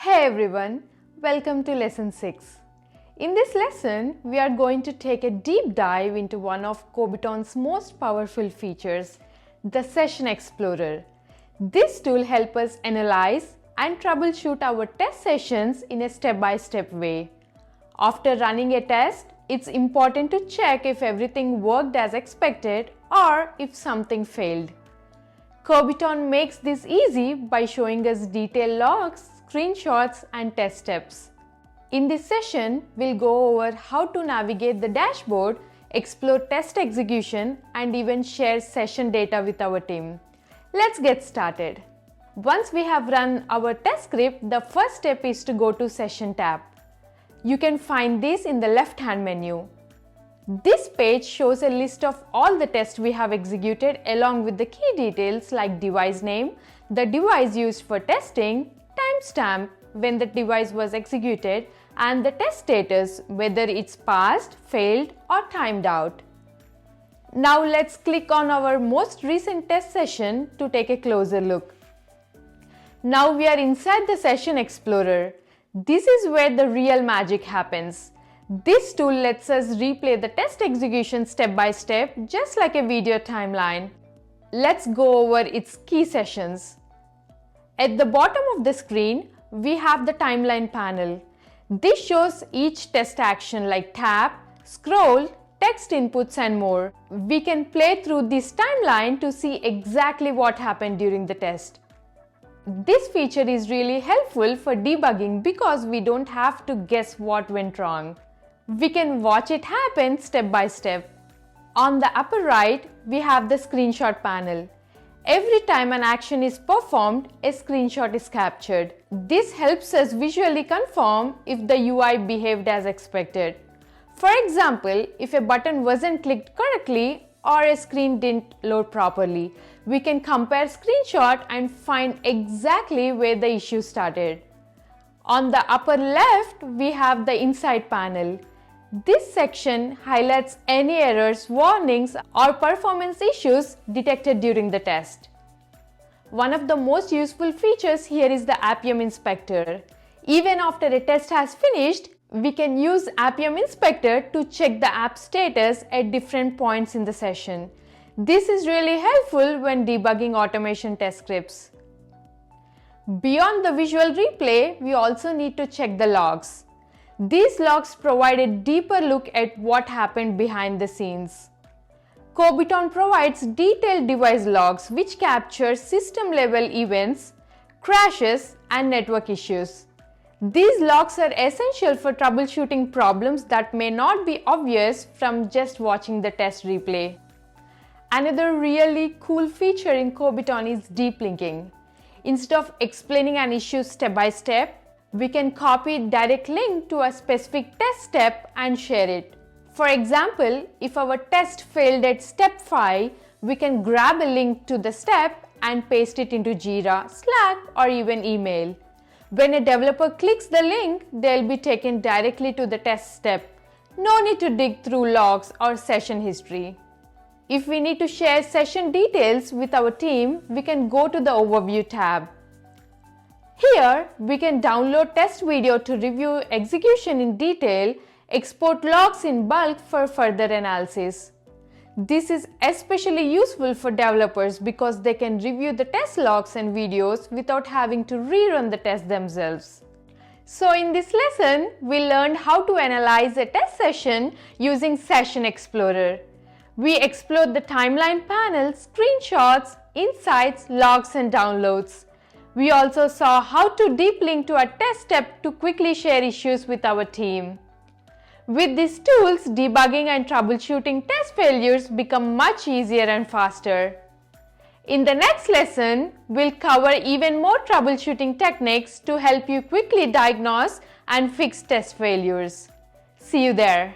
Hey everyone, welcome to lesson 6. In this lesson, we are going to take a deep dive into one of Kobiton's most powerful features, the Session Explorer. This tool helps us analyze and troubleshoot our test sessions in a step-by-step way. After running a test, it's important to check if everything worked as expected or if something failed. Kobiton makes this easy by showing us detailed logs, screenshots, and test steps. In this session, we'll go over how to navigate the dashboard, explore test execution, and even share session data with our team. Let's get started. Once we have run our test script, the first step is to go to Session tab. You can find this in the left-hand menu. This page shows a list of all the tests we have executed along with the key details like device name, the device used for testing, timestamp when the device was executed, and the test status, whether it's passed, failed, or timed out. Now let's click on our most recent test session to take a closer look. Now we are inside the Session Explorer. This is where the real magic happens. This tool lets us replay the test execution step by step, just like a video timeline. Let's go over its key sessions. At the bottom of the screen, we have the timeline panel. This shows each test action like tap, scroll, text inputs, and more. We can play through this timeline to see exactly what happened during the test. This feature is really helpful for debugging because we don't have to guess what went wrong. We can watch it happen step by step. On the upper right, we have the screenshot panel. Every time an action is performed, a screenshot is captured. This helps us visually confirm if the UI behaved as expected. For example, if a button wasn't clicked correctly or a screen didn't load properly, we can compare screenshot and find exactly where the issue started. On the upper left, we have the Insight panel. This section highlights any errors, warnings, or performance issues detected during the test. One of the most useful features here is the Appium Inspector. Even after a test has finished, we can use Appium Inspector to check the app status at different points in the session. This is really helpful when debugging automation test scripts. Beyond the visual replay, we also need to check the logs. These logs provide a deeper look at what happened behind the scenes. Kobiton provides detailed device logs which capture system-level events, crashes, and network issues. These logs are essential for troubleshooting problems that may not be obvious from just watching the test replay. Another really cool feature in Kobiton is deep linking. Instead of explaining an issue step by step, we can copy a direct link to a specific test step and share it. For example, if our test failed at step 5, we can grab a link to the step and paste it into Jira, Slack, or even email. When a developer clicks the link, they'll be taken directly to the test step. No need to dig through logs or session history. If we need to share session details with our team, we can go to the Overview tab. Here, we can download test video to review execution in detail, export logs in bulk for further analysis. This is especially useful for developers because they can review the test logs and videos without having to rerun the test themselves. So in this lesson, we learned how to analyze a test session using Session Explorer. We explored the timeline panel, screenshots, insights, logs, and downloads. We also saw how to deep link to a test step to quickly share issues with our team. With these tools, debugging and troubleshooting test failures become much easier and faster. In the next lesson, we'll cover even more troubleshooting techniques to help you quickly diagnose and fix test failures. See you there.